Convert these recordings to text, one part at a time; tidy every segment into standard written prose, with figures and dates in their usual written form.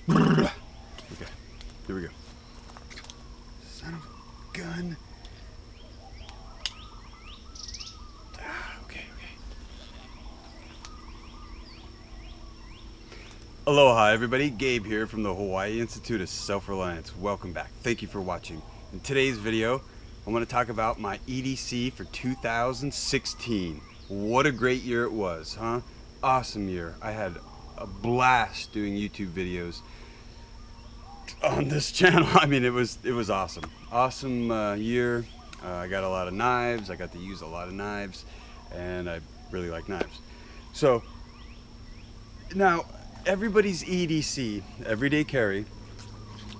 Okay, here we go. Son of a gun. Okay. Aloha everybody, Gabe here from the Hawaii Institute of Self-Reliance. Welcome back. Thank you for watching. In today's video, I want to talk about my EDC for 2016. What a great year it was, huh? Awesome year. I had a blast doing YouTube videos on this channel. I mean, it was awesome. Awesome year. I got a lot of knives. I got to use a lot of knives, and I really like knives. So now, everybody's EDC, everyday carry,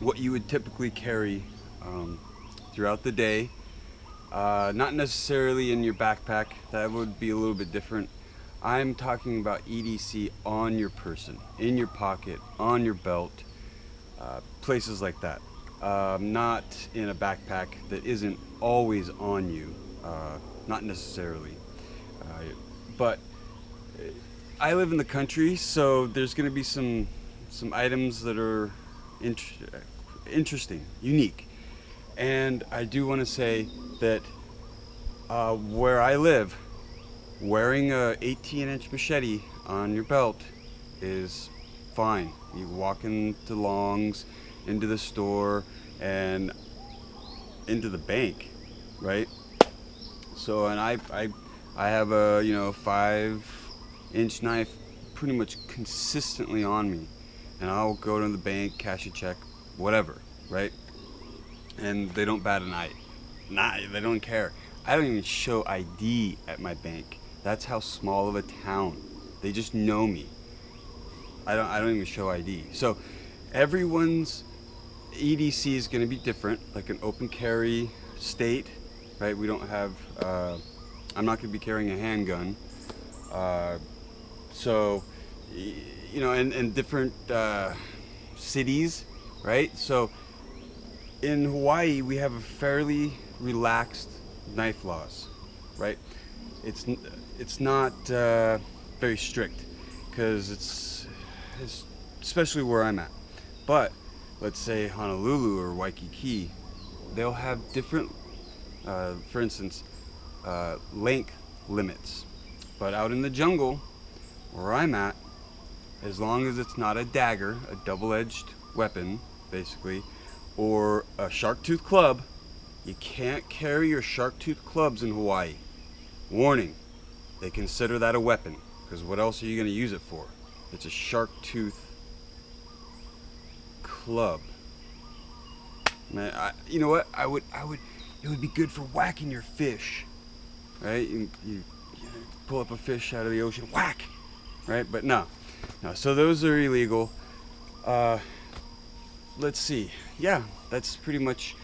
what you would typically carry throughout the day, not necessarily in your backpack. That would be a little bit different. I'm talking about EDC on your person, in your pocket, on your belt, places like that. Not in a backpack that isn't always on you, not necessarily. But I live in the country, so there's going to be some items that are interesting, unique. And I do want to say that where I live, wearing a 18-inch machete on your belt is fine. You walk into Long's, into the store, and into the bank, right? So, and I have a 5-inch knife pretty much consistently on me, and I'll go to the bank, cash a check, whatever, right? And they don't bat an eye. They don't care. I don't even show ID at my bank. That's how small of a town. They just know me. I don't even show ID. So everyone's EDC is going to be different, like an open carry state, right? We don't have, I'm not going to be carrying a handgun. So, in different cities, right? So in Hawaii, we have a fairly relaxed knife laws, right? It's not very strict, because it's especially where I'm at. But let's say Honolulu or Waikiki, they'll have different, for instance, length limits. But out in the jungle, where I'm at, as long as it's not a dagger, a double-edged weapon, basically, or a shark-tooth club, you can't carry your shark-tooth clubs in Hawaii. Warning, they consider that a weapon, because what else are you going to use it for? It's a shark-tooth club. Man, you know what? It would be good for whacking your fish, right? You pull up a fish out of the ocean, whack, right? But no. So those are illegal. Let's see. Yeah, that's pretty much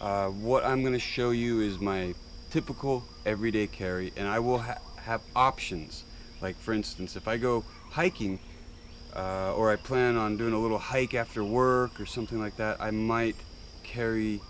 what I'm going to show you is my typical everyday carry, and I will have options. Like, for instance, if I go hiking, or I plan on doing a little hike after work or something like that, I might carry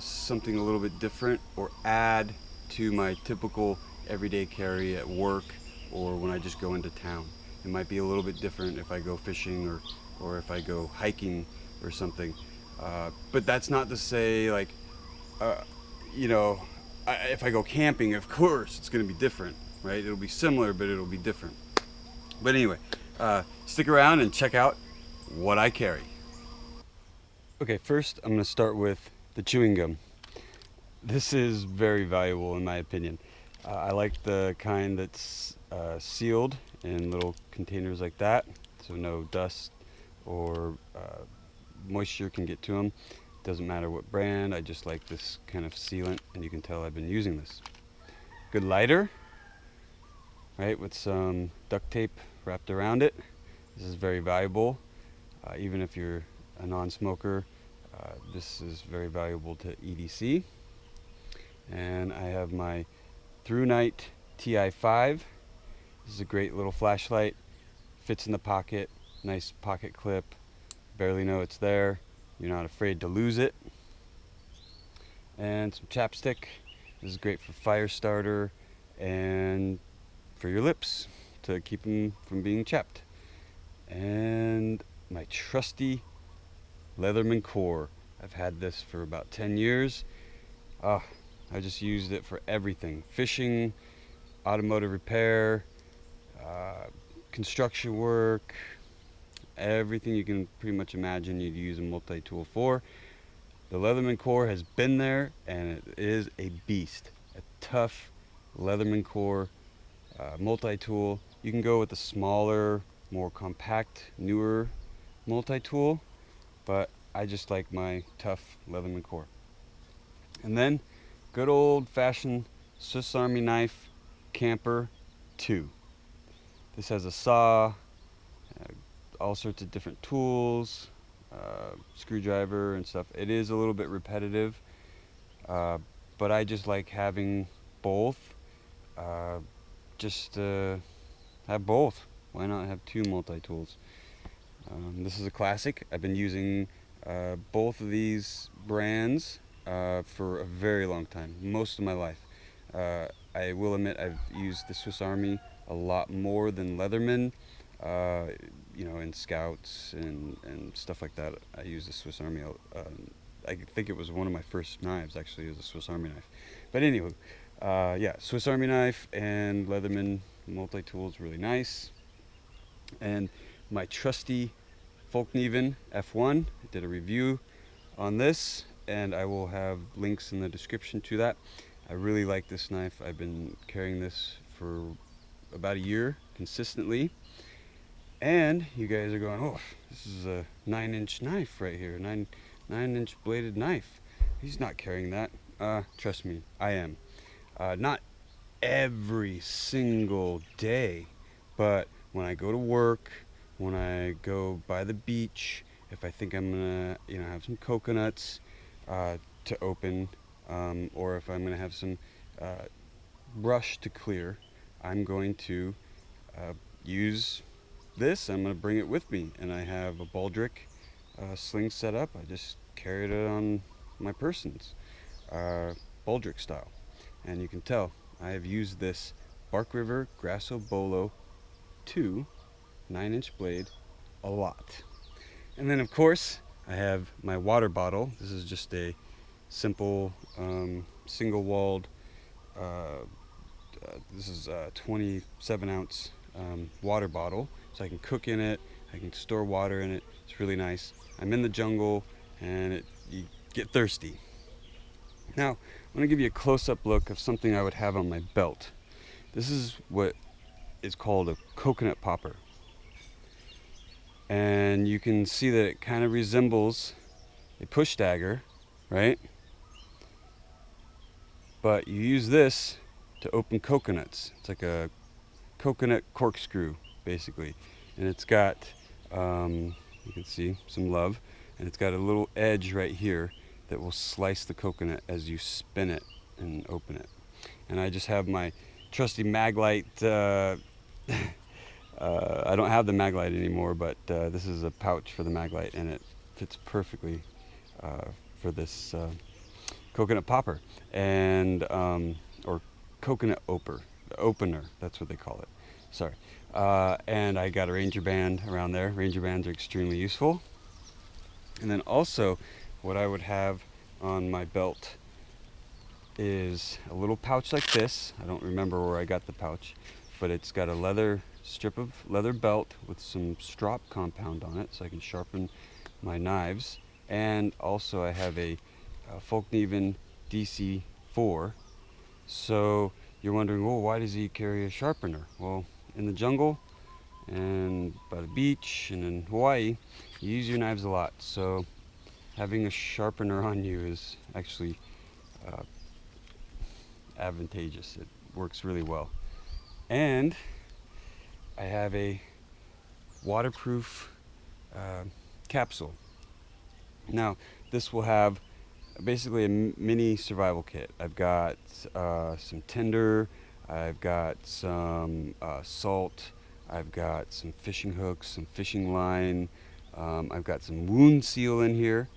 something a little bit different, or add to my typical everyday carry at work, or when I just go into town. It might be a little bit different if I go fishing or if I go hiking or something. But that's not to say, like, if I go camping, of course it's going to be different, right? It'll be similar, but it'll be different. But anyway, stick around and check out what I carry. Okay, first I'm going to start with the chewing gum. This is very valuable in my opinion. I like the kind that's sealed in little containers like that, so no dust or moisture can get to them. Doesn't matter what brand, I just like this kind of sealant, and you can tell I've been using this. Good lighter, right, with some duct tape wrapped around it. This is very valuable. Even if you're a non-smoker, this is very valuable to EDC. And I have my Through Night TI5. This is a great little flashlight. Fits in the pocket, nice pocket clip. Barely know it's there. You're not afraid to lose it. And some chapstick. This is great for fire starter and for your lips to keep them from being chapped. And my trusty Leathermen Core. I've had this for about 10 years. I just used it for everything: fishing, automotive repair, construction work, everything you can pretty much imagine you'd use a multi-tool for. The Leathermen Core has been there, and it is a beast. A tough Leathermen Core multi-tool. You can go with a smaller, more compact, newer multi-tool, but I just like my tough Leathermen Core. And then good old-fashioned Swiss Army knife Camper 2. This has a saw, all sorts of different tools, screwdriver and stuff. It is a little bit repetitive, but I just like having both. Just have both. Why not have two multi-tools? This is a classic. I've been using both of these brands for a very long time, most of my life. I will admit I've used the Swiss Army a lot more than Leatherman. You know, in scouts and stuff like that. I use the Swiss Army. I think it was one of my first knives, actually. It was a Swiss Army knife. But anyway, yeah, Swiss Army knife and Leatherman multi-tool is really nice. And my trusty Fallkniven F1, I did a review on this, and I will have links in the description to that. I really like this knife. I've been carrying this for about a year consistently. And you guys are going, oh, this is a 9-inch knife right here, 9-inch bladed knife. He's not carrying that. Trust me, I am. Not every single day, but when I go to work, when I go by the beach, if I think I'm gonna, have some coconuts to open, or if I'm gonna have some brush to clear, I'm going to use this. I'm going to bring it with me, and I have a baldric sling set up. I just carried it on my person's baldric style, and you can tell I have used this Bark River Grasso Bolo 2 9-inch blade a lot. And then of course I have my water bottle. This is just a simple single walled this is a 27 ounce water bottle, so I can cook in it, I can store water in it. It's really nice. I'm in the jungle and you get thirsty. Now I'm going to give you a close-up look of something I would have on my belt. This is what is called a coconut popper, and you can see that it kind of resembles a push dagger, right? But you use this to open coconuts. It's like a coconut corkscrew, basically, and it's got you can see some love, and it's got a little edge right here that will slice the coconut as you spin it and open it. And I just have my trusty Maglite. I don't have the Maglite anymore, but this is a pouch for the Maglite, and it fits perfectly for this coconut popper, and or coconut opener, that's what they call it. Sorry. And I got a Ranger band around there. Ranger bands are extremely useful. And then also what I would have on my belt is a little pouch like this. I don't remember where I got the pouch, but it's got a strip of leather belt with some strop compound on it, so I can sharpen my knives. And also I have a Fallkniven DC4. So you're wondering, well, why does he carry a sharpener? Well, in the jungle and by the beach and in Hawaii, you use your knives a lot, so having a sharpener on you is actually advantageous. It works really well. And I have a waterproof capsule. Now this will have basically a mini survival kit. I've got some tinder, I've got some salt, I've got some fishing hooks, some fishing line, I've got some wound seal in here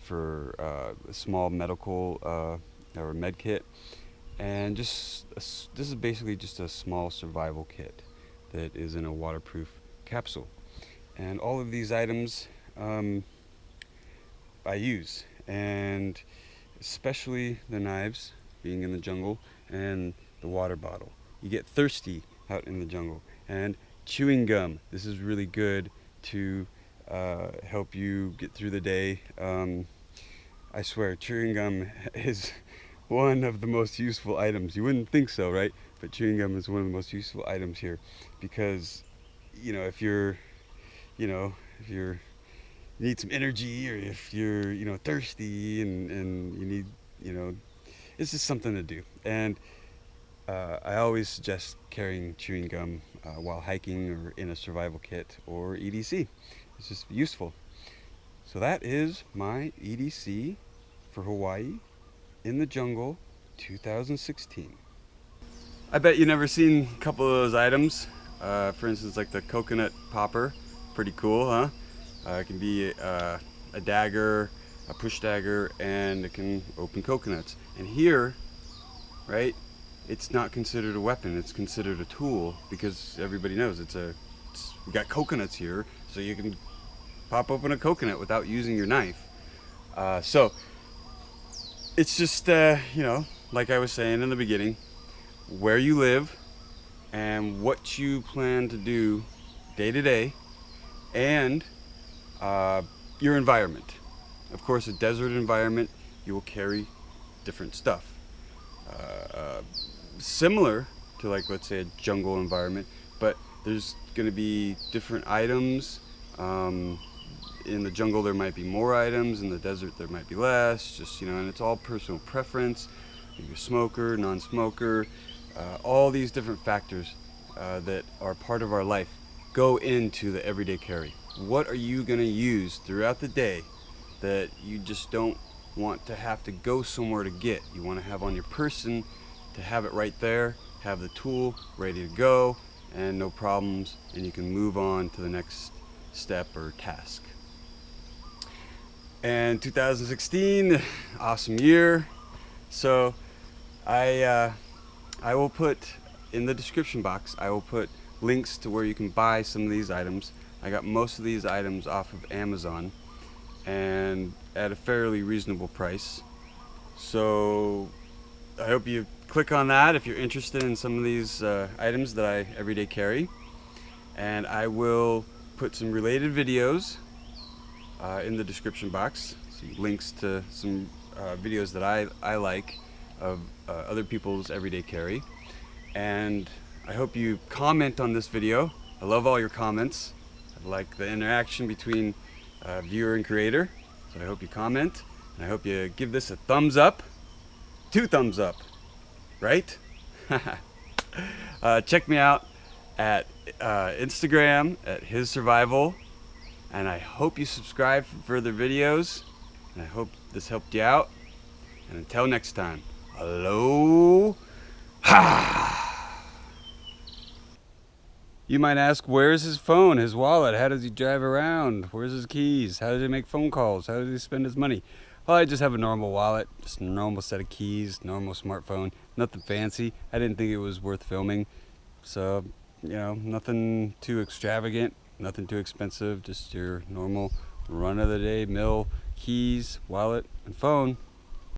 for a small medical or med kit, and this is basically just a small survival kit that is in a waterproof capsule. And all of these items I use, and especially the knives, being in the jungle, and the water bottle. You get thirsty out in the jungle. And chewing gum, this is really good to help you get through the day. I swear, chewing gum is one of the most useful items. You wouldn't think so, right? But chewing gum is one of the most useful items here, because if you're you need some energy, or if you're thirsty and you need it's just something to do. And I always suggest carrying chewing gum while hiking or in a survival kit or EDC. It's just useful. So that is my EDC for Hawaii in the jungle 2016. I bet you never seen a couple of those items. For instance, like the coconut popper. Pretty cool, huh? It can be a dagger, a push dagger, and it can open coconuts. And here, right, it's not considered a weapon, it's considered a tool, because everybody knows we got coconuts here, so you can pop open a coconut without using your knife. So it's just like I was saying in the beginning, where you live and what you plan to do day to day, and your environment. Of course, a desert environment, you will carry different stuff. Similar to, like, let's say a jungle environment, but there's going to be different items. In the jungle there might be more items, in the desert there might be less, just and it's all personal preference. You're a smoker, non-smoker, all these different factors that are part of our life go into the everyday carry. What are you going to use throughout the day that you just don't want to have to go somewhere to get? You want to have on your person, to have it right there, have the tool ready to go, and no problems, and you can move on to the next step or task. And 2016, awesome year. So I will put in the description box, I will put links to where you can buy some of these items. I got most of these items off of Amazon and at a fairly reasonable price. So I hope you click on that if you're interested in some of these items that I everyday carry. And I will put some related videos in the description box, some links to some videos that I like of other people's everyday carry. And I hope you comment on this video. I love all your comments. I like the interaction between viewer and creator. So I hope you comment, and I hope you give this a thumbs up. 2 thumbs up, right? Check me out at Instagram at His Survival, and I hope you subscribe for further videos, and I hope this helped you out. And until next time, aloha. You might ask, where's his phone, his wallet? How does he drive around? Where's his keys? How does he make phone calls? How does he spend his money? Well, I just have a normal wallet, just a normal set of keys, normal smartphone, nothing fancy. I didn't think it was worth filming. So, nothing too extravagant, nothing too expensive, just your normal run-of-the-day mill keys, wallet, and phone.